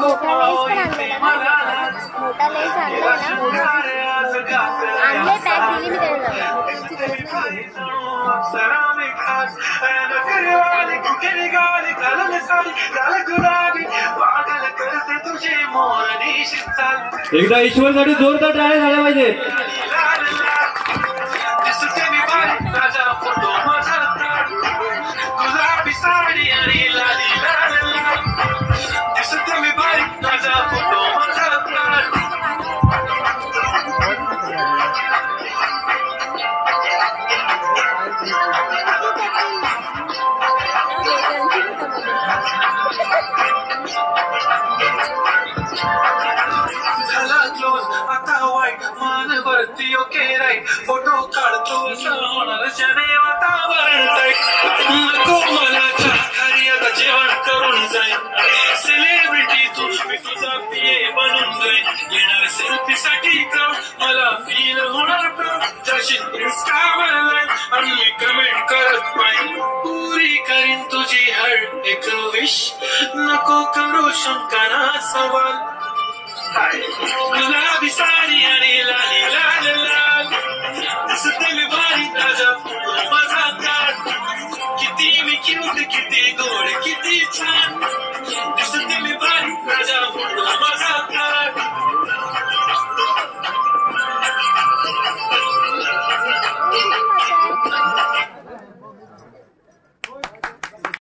मोठा लेस पण आणलेला ना, मोठा लेस आणलाय ना, आणले पॅक दिली मी त्याला. एकदा ईश्वरसाठी जोरदार टाळ्या झाल्या पाहिजेत. फोटो काढतो होणार जने वातावरण नको मला खारी आता जेवण करून जाईल. सेलिब्रिटी तू मी तुझा पिये बनून जाईल. येणार सेल्फी साठी क्राऊड मला फील होणार प्राऊड. जशील इंस्टावर लाईव्ह आणि मी कमेंट करत पाहिजे. पुरी करीन तुझी हर एक विश. नको करू शंकाना सवाल. गुलाबी साडी आणि लाली लाल लाल दिसते मी भारी ताजा माझा काढ. किती मी क्यूट किती गोड किती छान.